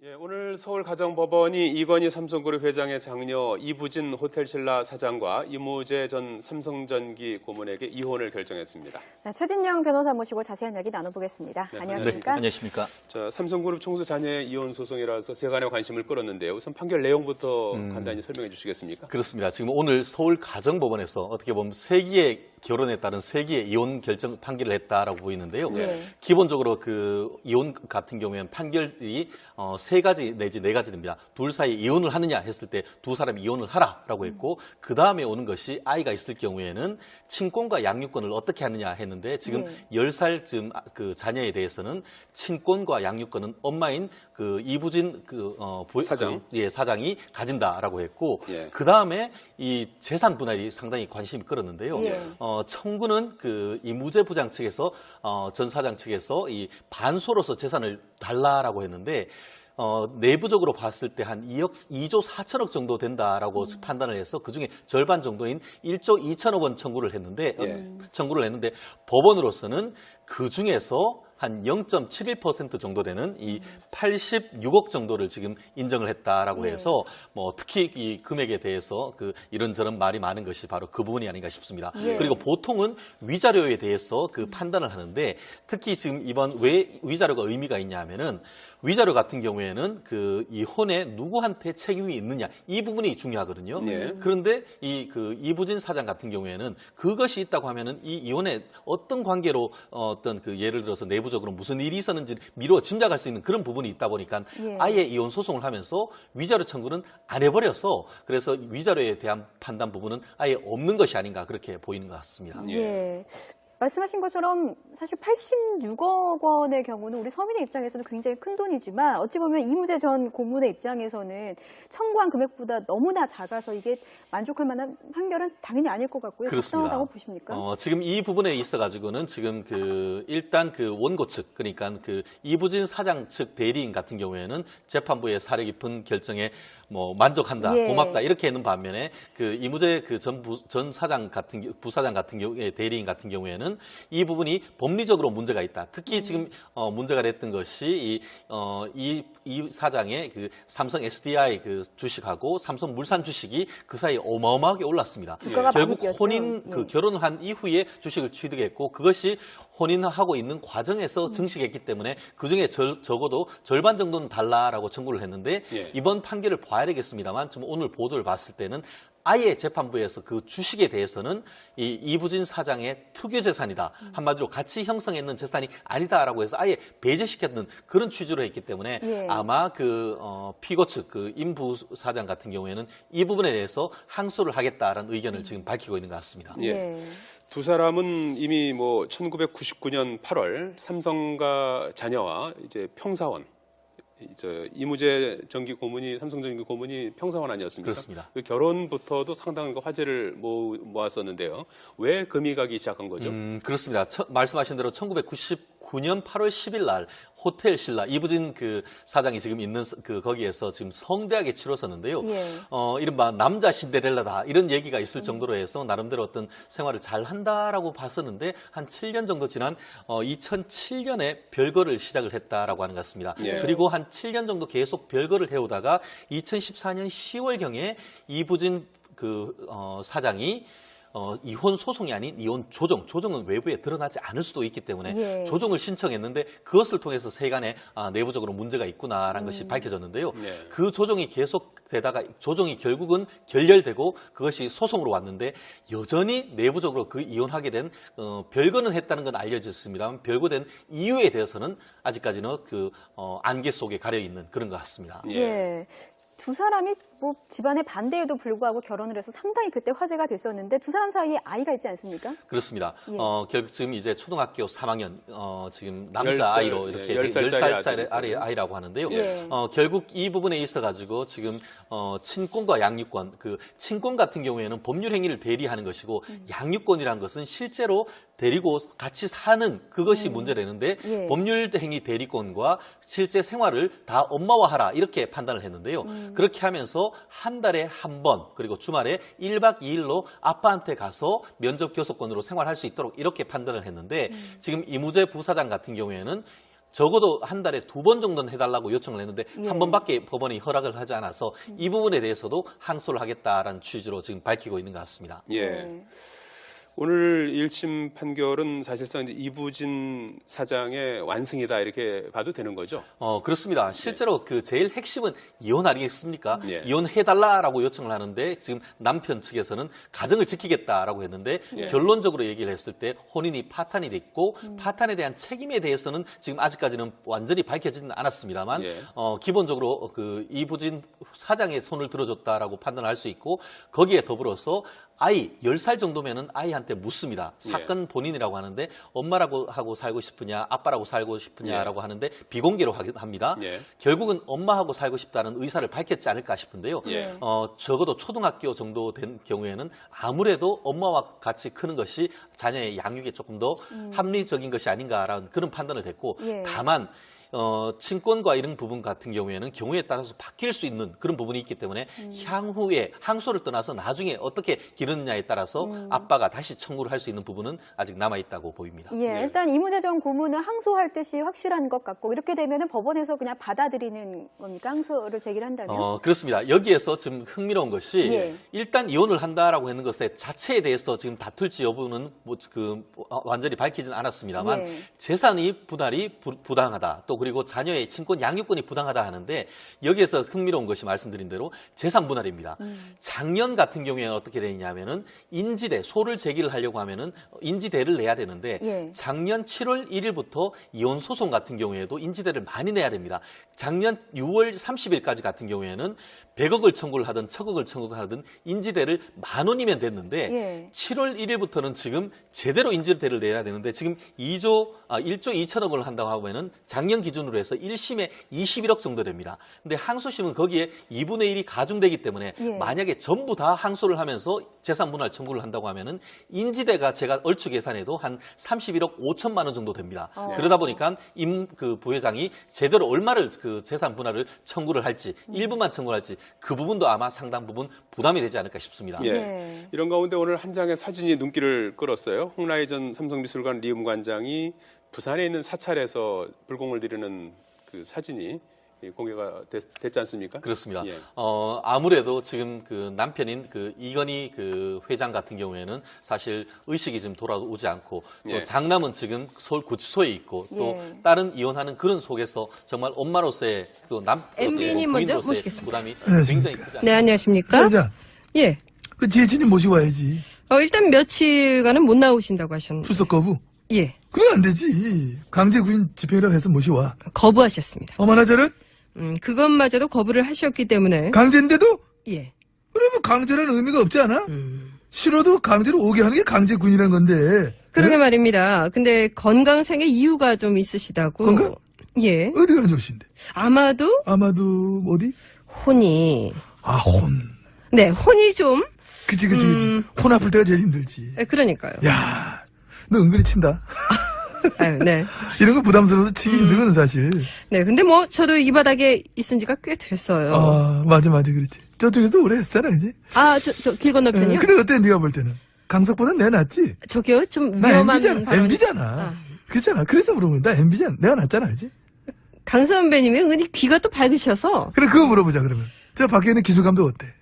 예, 오늘 서울가정법원이 이건희 삼성그룹 회장의 장녀 이부진 호텔신라 사장과 이무재 전 삼성전기 고문에게 이혼을 결정했습니다. 네, 최진영 변호사 모시고 자세한 이야기 나눠보겠습니다. 네, 안녕하십니까? 네, 안녕하십니까? 자, 삼성그룹 총수 자녀의 이혼 소송이라서 세간의 관심을 끌었는데요. 우선 판결 내용부터 간단히 설명해 주시겠습니까? 그렇습니다. 지금 오늘 서울가정법원에서 어떻게 보면 세기의 결혼에 따른 세기의 이혼 결정 판결을 했다라고 보이는데요. 네. 기본적으로 그 이혼 같은 경우에는 판결이 세 가지 내지 네 가지 됩니다. 둘 사이 이혼을 하느냐 했을 때 두 사람이 이혼을 하라라고 했고 그 다음에 오는 것이 아이가 있을 경우에는 친권과 양육권을 어떻게 하느냐 했는데 지금 10살쯤 그 자녀에 대해서는 친권과 양육권은 엄마인 그 이부진 사장. 사장이 가진다라고 했고 예. 그 다음에 이 재산 분할이 상당히 관심이 끌었는데요. 예. 청구는 그 이무재 부장 측에서 전 사장 측에서 이 반소로서 재산을 달라라고 했는데 내부적으로 봤을 때 한 2조 4천억 정도 된다라고 판단을 해서 그중에 절반 정도인 1조 2천억 원 청구를 했는데 법원으로서는 그중에서 한 0.71% 정도 되는 이 86억 정도를 지금 인정을 했다라고 해서 뭐 특히 이 금액에 대해서 그 이런저런 말이 많은 것이 바로 그 부분이 아닌가 싶습니다. 그리고 보통은 위자료에 대해서 그 판단을 하는데 특히 지금 이번 왜 위자료가 의미가 있냐 하면은 위자료 같은 경우에는 그 이혼에 누구한테 책임이 있느냐 이 부분이 중요하거든요. 그런데 이부진 사장 같은 경우에는 그것이 있다고 하면은 이 이혼에 어떤 관계로 어떤 그 예를 들어서 내부적으로 무슨 일이 있었는지 미루어 짐작할 수 있는 그런 부분이 있다 보니까 아예 이혼 소송을 하면서 위자료 청구는 안 해버려서 그래서 위자료에 대한 판단 부분은 아예 없는 것이 아닌가 그렇게 보이는 것 같습니다. 예. 말씀하신 것처럼 사실 86억 원의 경우는 우리 서민의 입장에서는 굉장히 큰 돈이지만 어찌 보면 이무재 전 고문의 입장에서는 청구한 금액보다 너무나 작아서 이게 만족할 만한 판결은 당연히 아닐 것 같고요. 적당하다고 보십니까? 지금 이 부분에 있어가지고는 지금 일단 그 원고 측 그러니까 그 이부진 사장 측 대리인 같은 경우에는 재판부의 사려 깊은 결정에 뭐 만족한다, 고맙다 이렇게 하는 반면에 그 이무재 그 전 사장 같은 부사장 같은 경우에 대리인 같은 경우에는 이 부분이 법리적으로 문제가 있다. 특히 지금 문제가 됐던 것이 이 사장의 그 삼성 SDI 그 주식하고 삼성 물산 주식이 그 사이에 어마어마하게 올랐습니다. 결국 혼인 그 결혼을 한 이후에 주식을 취득했고 그것이 혼인하고 있는 과정에서 증식했기 때문에 그중에 적어도 절반 정도는 달라라고 청구를 했는데 이번 판결을 봐야 되겠습니다만 지금 오늘 보도를 봤을 때는 아예 재판부에서 그 주식에 대해서는 이 이부진 사장의 특유 재산이다. 한마디로 같이 형성했는 재산이 아니다라고 해서 아예 배제시켰는 그런 취지로 했기 때문에 아마 그 피고 측 그 임부 사장 같은 경우에는 이 부분에 대해서 항소를 하겠다라는 의견을 지금 밝히고 있는 것 같습니다. 두 사람은 이미 뭐 1999년 8월 삼성과 자녀와 이제 평사원 이무재 전기 고문이 삼성전기 고문이 평사원 아니었습니까? 그렇습니다. 그 결혼부터도 상당한 화제를 모았었는데요. 왜 금이 가기 시작한 거죠? 그렇습니다. 말씀하신 대로 1999년 8월 10일 날 호텔 신라 이부진 그 사장이 지금 있는 그 거기에서 지금 성대하게 치러섰는데요. 이른바 남자 신데렐라다 이런 얘기가 있을 정도로 해서 나름대로 어떤 생활을 잘 한다라고 봤었는데 한 7년 정도 지난 2007년에 별거를 시작을 했다라고 하는 것 같습니다. 그리고 한 7년 정도 계속 별거를 해오다가 2014년 10월경에 이부진 사장이 이혼 소송이 아닌 이혼 조정은 외부에 드러나지 않을 수도 있기 때문에 조정을 신청했는데 그것을 통해서 세간에 내부적으로 문제가 있구나라는 것이 밝혀졌는데요. 그 조정이 계속되다가 조정이 결국은 결렬되고 그것이 소송으로 왔는데 여전히 내부적으로 그 이혼하게 된 별거는 했다는 건 알려졌습니다만 별거된 이유에 대해서는 아직까지는 그 안개 속에 가려 있는 그런 것 같습니다. 두 사람이 뭐 집안의 반대에도 불구하고 결혼을 해서 상당히 그때 화제가 됐었는데 두 사람 사이에 아이가 있지 않습니까? 그렇습니다. 결국 지금 이제 초등학교 3학년 지금 남자 아이로 이렇게 10살짜리 아이라고 하는데요. 결국 이 부분에 있어가지고 지금 친권과 양육권 그 친권 같은 경우에는 법률 행위를 대리하는 것이고 양육권이라는 것은 실제로 데리고 같이 사는 그것이 문제되는데 법률 행위 대리권과 실제 생활을 다 엄마와 하라 이렇게 판단을 했는데요. 그렇게 하면서 한 달에 한 번 그리고 주말에 1박 2일로 아빠한테 가서 면접 교섭권으로 생활할 수 있도록 이렇게 판단을 했는데 지금 이무재 부사장 같은 경우에는 적어도 한 달에 2번 정도는 해달라고 요청을 했는데 예. 한 번밖에 법원이 허락을 하지 않아서 이 부분에 대해서도 항소를 하겠다라는 취지로 지금 밝히고 있는 것 같습니다. 예. 네. 오늘 1심 판결은 사실상 이제 이부진 사장의 완승이다 이렇게 봐도 되는 거죠? 그렇습니다. 실제로 그 제일 핵심은 이혼 아니겠습니까? 예. 이혼해달라라고 요청을 하는데 지금 남편 측에서는 가정을 지키겠다라고 했는데 예. 결론적으로 얘기를 했을 때 혼인이 파탄이 됐고 파탄에 대한 책임에 대해서는 지금 아직까지는 완전히 밝혀지지는 않았습니다만 예. 기본적으로 그 이부진 사장의 손을 들어줬다라고 판단할 수 있고 거기에 더불어서 아이 10살 정도면은 아이한테 묻습니다. 사건 본인이라고 하는데 엄마라고 하고 살고 싶으냐 아빠라고 살고 싶으냐라고 하는데 비공개로 합니다. 예. 결국은 엄마하고 살고 싶다는 의사를 밝혔지 않을까 싶은데요. 예. 적어도 초등학교 정도 된 경우에는 아무래도 엄마와 같이 크는 것이 자녀의 양육에 조금 더 합리적인 것이 아닌가라는 그런 판단을 했고 예. 다만 친권과 이런 부분 같은 경우에 따라서 바뀔 수 있는 그런 부분이 있기 때문에 향후에 항소를 떠나서 나중에 어떻게 기르느냐에 따라서 아빠가 다시 청구를 할 수 있는 부분은 아직 남아있다고 보입니다. 예, 일단 이무재 전 고문은 항소할 뜻이 확실한 것 같고 이렇게 되면은 법원에서 그냥 받아들이는 겁니까? 항소를 제기한다면? 그렇습니다. 여기에서 지금 흥미로운 것이 예. 일단 이혼을 한다라고 하는 것에 자체에 대해서 지금 다툴지 여부는 완전히 밝히지는 않았습니다만 예. 재산이 분할이 부당하다. 또 그리고 자녀의 친권 양육권이 부당하다 하는데 여기에서 흥미로운 것이 말씀드린 대로 재산 분할입니다. 작년 같은 경우에는 어떻게 되냐면은 인지대 소를 제기를 하려고 하면은 인지대를 내야 되는데 예. 작년 7월 1일부터 이혼 소송 같은 경우에도 인지대를 많이 내야 됩니다. 작년 6월 30일까지 같은 경우에는 100억을 청구를 하든 1000억을 청구를 하든 인지대를 10,000원이면 됐는데 예. 7월 1일부터는 지금 제대로 인지대를 내야 되는데 지금 1조 2천억을 한다고 하면은 작년 기준으로 해서 1심에 21억 정도 됩니다. 근데 항소심은 거기에 2분의 1이 가중되기 때문에 예. 만약에 전부 다 항소를 하면서 재산 분할 청구를 한다고 하면은 인지대가 제가 얼추 계산해도 한 31억 5천만 원 정도 됩니다. 그러다 보니까 그 부회장이 제대로 얼마를 그 재산 분할을 청구를 할지 일부만 청구를 할지 그 부분도 아마 상당 부분 부담이 되지 않을까 싶습니다. 예. 네. 이런 가운데 오늘 한 장의 사진이 눈길을 끌었어요. 홍라희 전 삼성미술관 리움관장이 부산에 있는 사찰에서 불공을 드리는 그 사진이 공개가 됐지 않습니까? 그렇습니다. 예. 아무래도 지금 그 남편인 그 이건희 그 회장 같은 경우에는 사실 의식이 지금 돌아오지 않고 또 예. 장남은 지금 서울 구치소에 있고 또 예. 딸은 이혼하는 그런 속에서 정말 엄마로서의 또 MB님 먼저 부인으로서의 모시겠습니다. 부담이 안녕하십니까. 굉장히 크지 않습니까? 네, 안녕하십니까? 사장, 예. 그 재진이 모셔와야지. 일단 며칠간은 못 나오신다고 하셨는데. 출석 거부. 예. 그래 안 되지. 강제구인 집행이라고 해서 모셔와. 거부하셨습니다. 어머나 저런 그것마저도 거부를 하셨기 때문에. 강제인데도 예. 그러면 강제라는 의미가 없지 않아? 싫어도 강제로 오게 하는 게 강제군이라는 건데. 그러게 그래? 말입니다. 근데 건강상의 이유가 좀 있으시다고. 건강? 예. 어디가 안 좋으신데? 아마도 아마도 어디? 혼이. 아 혼. 네, 혼이 좀. 그치. 혼 아플 때가 제일 힘들지. 그러니까요. 야, 너 은근히 친다. 아유, 네. 이런 거 부담스러워서 치기 힘들거든 사실. 네, 근데 뭐 저도 이 바닥에 있은 지가 꽤 됐어요. 아 맞아 그렇지. 저쪽에서도 오래 했잖아 이제. 저 길 건너편이요? 근데 어때 네가 볼 때는? 강석보다 내가 낫지? 저기요, 좀 나 위험한 MB잖아. 발언이- MB잖아. 아. 그렇잖아. 그래서 물어보는 거야. 나 MB잖아. 내가 낫잖아, 그지? 강 선배님이 은근히 귀가 또 밝으셔서. 그래, 그거 물어보자, 그러면. 저 밖에 있는 기술감독 어때?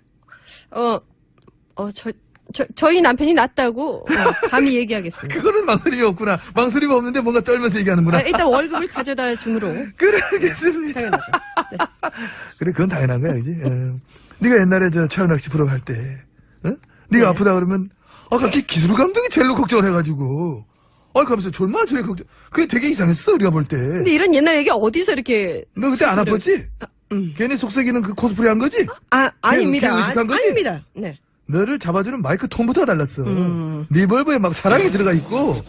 저희 남편이 낫다고 감히 얘기하겠습니다. 그거는 망설임이 없구나. 망설임이 없는데 뭔가 떨면서 얘기하는구나. 일단 월급을 가져다 주므로 그래, 알겠습니다. 당연하죠. 네. 그래, 그건 당연한 거야, 그지? 네가 옛날에 저 차연낚시 프로 할 때, 네가 아프다 그러면, 갑자기 기술감독이 제일로 걱정을 해가지고, 가면서 졸마 저래 걱정. 그게 되게 이상했어, 우리가 볼 때. 근데 이런 옛날 얘기 어디서 이렇게 너 그때 안 아팠지? 괜히 속썩이는 그 코스프레 한 거지? 아닙니다. 걔 의식한 거지? 아닙니다. 네. 너를 잡아주는 마이크 톤부터 달랐어. 네 벌브에 막 사랑이 들어가 있고,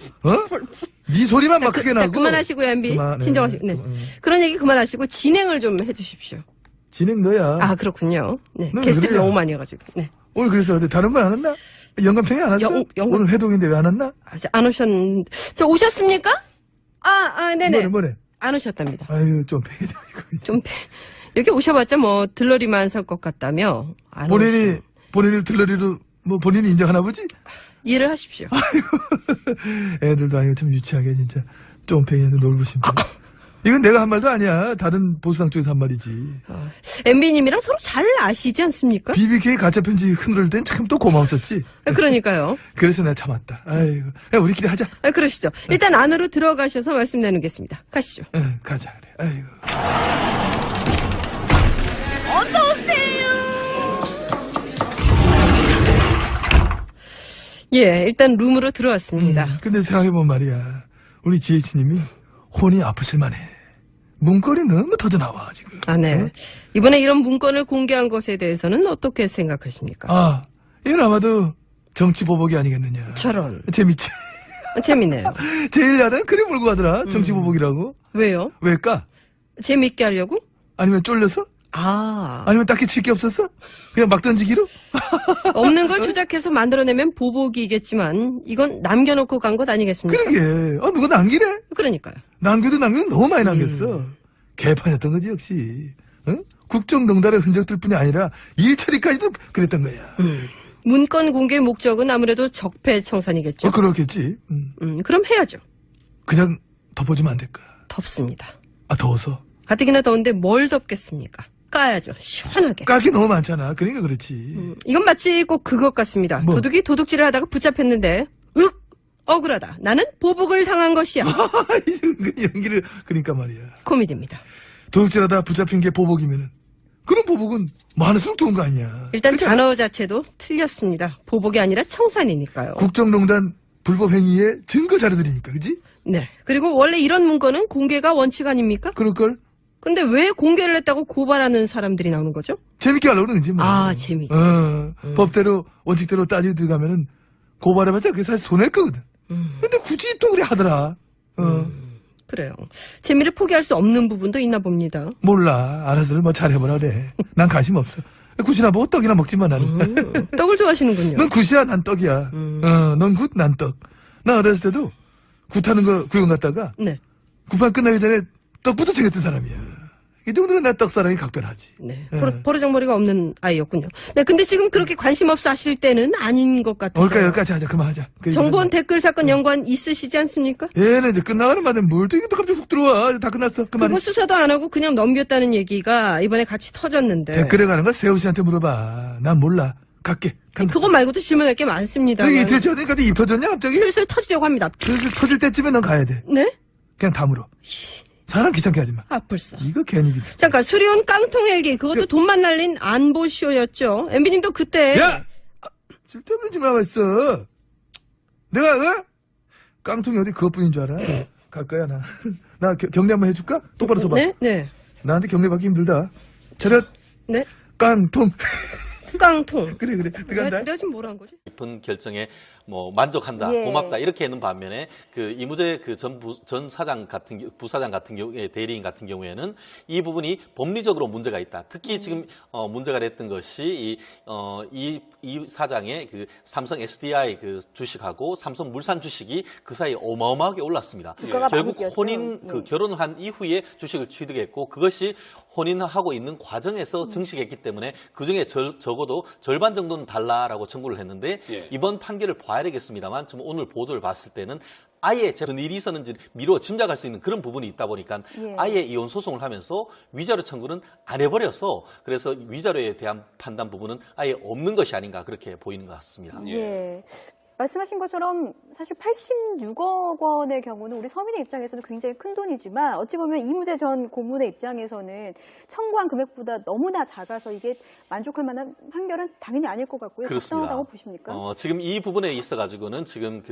네 소리만 막 크게 자, 나고. 그만하시고요, MB. 그만, 네. 진정하시고. 네. 그런 얘기 그만하시고 진행을 좀 해주십시오. 진행 너야. 그렇군요. 네. 너 왜 게스트를 그래? 너무 많이 해가지고. 네. 오늘 그래서 어디 다른 분 안 왔나? 영감탱이 안 왔어? 영감- 오늘 회동인데 왜 안 왔나? 아직 안 오셨는데. 저 오셨습니까? 네네. 뭐래? 안 오셨답니다. 아유, 좀 팽이다, 이거. 좀 여기 오셔봤자 뭐 들러리만 설 것 같다며. 안 오시- 본인을 들러리로, 본인이 인정하나 보지? 이해를 하십시오. 애들도 아니고 참 유치하게, 진짜. 좀 팽이한테 놀부심. 이건 내가 한 말도 아니야. 다른 보수당 쪽에서 한 말이지. MB님이랑 서로 잘 아시지 않습니까? BBK 가짜 편지 흔들 땐 참 또 고마웠었지. 그러니까요. 그래서 내가 참았다. 아이고. 야, 우리끼리 하자. 그러시죠. 일단 안으로 들어가셔서 말씀 나누겠습니다. 가시죠. 응, 가자, 그래. 아이고. 예, 일단 룸으로 들어왔습니다. 근데 생각해보면 말이야. 우리 GH님이 혼이 아프실만해. 문건이 너무 터져나와, 지금. 아, 네. 응? 이번에 이런 문건을 공개한 것에 대해서는 어떻게 생각하십니까? 아, 이건 아마도 정치 보복이 아니겠느냐. 저런. 재밌지? 재밌네요. 제일 야당 그래 몰고 가더라. 정치 보복이라고. 왜요? 왜일까? 재밌게 하려고? 아니면 쫄려서? 아, 아니면 딱히 칠 게 없었어? 그냥 막 던지기로? 없는 걸 주작해서 만들어내면 보복이겠지만 이건 남겨놓고 간 것 아니겠습니까? 그러게. 누가 남기래? 그러니까요. 남겨도 너무 많이 남겼어. 개판이었던 거지, 역시. 응? 국정농단의 흔적들 뿐이 아니라 일 처리까지도 그랬던 거야. 문건 공개 목적은 아무래도 적폐청산이겠죠. 그렇겠지. 그럼 해야죠. 그냥 덮어주면 안 될까? 덥습니다. 아, 더워서. 가뜩이나 더운데 뭘 덮겠습니까? 까야죠. 시원하게. 깔 게 너무 많잖아. 그러니까 그렇지. 이건 마치 꼭 그것 같습니다. 뭐? 도둑이 도둑질을 하다가 붙잡혔는데 윽! 억울하다. 나는 보복을 당한 것이야. 연기를, 그러니까 말이야. 코미디입니다. 도둑질하다 붙잡힌 게 보복이면은. 그런 보복은 많을수록 좋은 거 아니야. 일단 그러니까 단어 자체도 틀렸습니다. 보복이 아니라 청산이니까요. 국정농단 불법 행위의 증거 자료들이니까, 그지? 네. 그리고 원래 이런 문건은 공개가 원칙 아닙니까? 그럴걸? 근데 왜 공개를 했다고 고발하는 사람들이 나오는 거죠? 재밌게 하려고 그러는지 뭐. 아, 재미. 법대로, 원칙대로 따지고 들어가면은 고발해봤자 그게 사실 손해일 거거든. 근데 굳이 또 그래 하더라. 그래요. 재미를 포기할 수 없는 부분도 있나 봅니다. 몰라. 알아서를 뭐 잘해보라 그래. 난 관심 없어. 굿이나 보고 떡이나 먹지만 나는. 떡을 좋아하시는군요. 넌 굿이야, 난 떡이야. 넌 굿, 난 떡. 나 어렸을 때도 굿하는 거 구경 갔다가 네. 굿판 끝나기 전에 떡부터 챙겼던 사람이야. 이 정도는 나 떡사랑이 각별하지. 네. 예. 버르장머리가 없는 아이였군요. 네. 근데 지금 그렇게 관심 없어 하실 때는 아닌 것 같아요. 올까 여기까지 하자. 그만하자. 그 정보원 얘기는. 댓글 사건 연관 있으시지 않습니까? 얘는 이제 끝나가는 마다 뭘 또 이게 또 갑자기 훅 들어와. 다 끝났어. 그만해. 그거 수사도 안 하고 그냥 넘겼다는 얘기가 이번에 같이 터졌는데. 댓글에 가는 거 세호 씨한테 물어봐. 난 몰라. 갈게. 간다. 그거 말고도 질문할 게 많습니다. 너 이틀 전에까지 입 터졌냐 갑자기? 슬슬 터지려고 합니다. 슬슬 터질 때쯤에 넌 가야 돼. 네? 그냥 다물어. 사람 귀찮게 하지 마. 아, 벌써. 이거 괜히. 잠깐, 수리온 깡통 헬기. 그것도 돈만 날린 안보쇼였죠. MB님도 그때. 야! 쓸데없는 줄 알고 있어. 내가, 깡통이 어디 그것뿐인 줄 알아? 갈 거야, 나. 나 격리 한번 해줄까? 똑바로 서봐. 네? 네. 나한테 격리 받기 힘들다. 차렷, 네? 깡통. 깡통. 그래, 들어간다. 내가 지금 뭐라 한 거지? 깊은 결정에 뭐 만족한다, 예. 고맙다 이렇게 했는 반면에 그 이무재 그 전 사장 같은 부사장 같은 경우에 대리인 같은 경우에는 이 부분이 법리적으로 문제가 있다. 특히 지금 문제가 됐던 것이 이 사장의 그 삼성 SDI 그 주식하고 삼성 물산 주식이 그 사이에 어마어마하게 올랐습니다. 주가가 결국 많이 뛰었죠. 혼인 예. 그 결혼을 한 이후에 주식을 취득했고 그것이 혼인하고 있는 과정에서 증식했기 때문에 그중에 적어도 절반 정도는 달라라고 청구를 했는데 예. 이번 판결을 봐야 되겠습니다만 지금 오늘 보도를 봤을 때는 아예 무슨 일이 있었는지 미루어 짐작할 수 있는 그런 부분이 있다 보니까 예. 아예 이혼 소송을 하면서 위자료 청구는 안 해버려서 그래서 위자료에 대한 판단 부분은 아예 없는 것이 아닌가 그렇게 보이는 것 같습니다. 예. 말씀하신 것처럼 사실 86억 원의 경우는 우리 서민의 입장에서는 굉장히 큰 돈이지만 어찌 보면 이무재 전 고문의 입장에서는 청구한 금액보다 너무나 작아서 이게 만족할 만한 판결은 당연히 아닐 것 같고요. 그렇습니다. 적정하다고 보십니까? 지금 이 부분에 있어가지고는 지금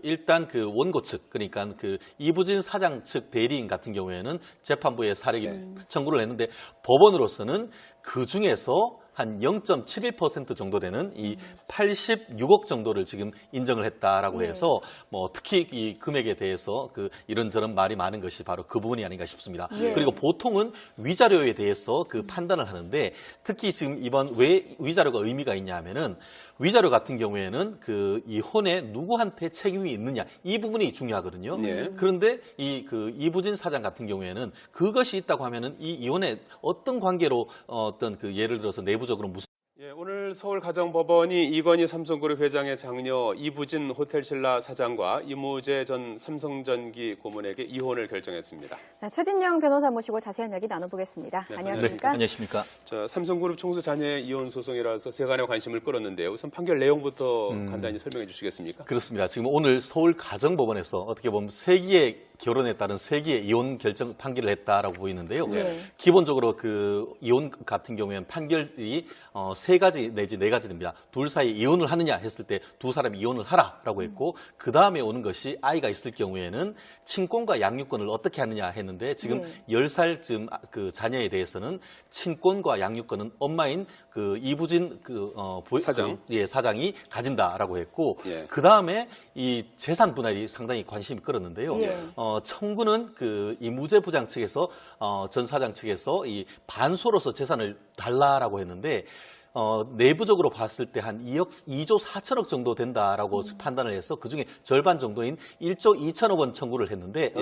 일단 그 원고 측 그러니까 그 이부진 사장 측 대리인 같은 경우에는 재판부에 사례 청구를 했는데 법원으로서는 그 중에서 한 0.71% 정도 되는 이 86억 정도를 지금 인정을 했다라고 해서 뭐 특히 이 금액에 대해서 그 이런저런 말이 많은 것이 바로 그 부분이 아닌가 싶습니다. 예. 그리고 보통은 위자료에 대해서 그 판단을 하는데 특히 지금 이번 왜 위자료가 의미가 있냐 하면은 위자료 같은 경우에는 그 이혼에 누구한테 책임이 있느냐 이 부분이 중요하거든요. 네. 그런데 이부진 사장 같은 경우에는 그것이 있다고 하면은 이 이혼에 어떤 관계로 어떤 그 예를 들어서 내부적으로 무슨 예, 오늘 서울가정법원이 이건희 삼성그룹 회장의 장녀 이부진 호텔신라 사장과 이무재 전 삼성전기 고문에게 이혼을 결정했습니다. 네, 최진영 변호사 모시고 자세한 이야기 나눠보겠습니다. 네, 안녕하십니까? 안녕하십니까? 자, 삼성그룹 총수 자녀의 이혼 소송이라서 세간의 관심을 끌었는데요. 우선 판결 내용부터 간단히 설명해 주시겠습니까? 그렇습니다. 지금 오늘 서울가정법원에서 어떻게 보면 세기의 결혼에 따른 세기의 이혼 결정 판결을 했다라고 보이는데요. 네. 기본적으로 그 이혼 같은 경우에는 판결이 세 가지 내지 네 가지 됩니다. 둘 사이 이혼을 하느냐 했을 때 두 사람이 이혼을 하라라고 했고 그 다음에 오는 것이 아이가 있을 경우에는 친권과 양육권을 어떻게 하느냐 했는데 지금 네. 10살쯤 그 자녀에 대해서는 친권과 양육권은 엄마인 그 이부진 사장. 사장이 가진다라고 했고 예. 그 다음에 이 재산 분할이 상당히 관심이 끌었는데요. 예. 청구는 그 이무재 부장 측에서 전 사장 측에서 이 반소로서 재산을 달라라고 했는데 내부적으로 봤을 때 한 2조 4천억 정도 된다라고 판단을 해서 그중에 절반 정도인 1조 2천억 원 청구를 했는데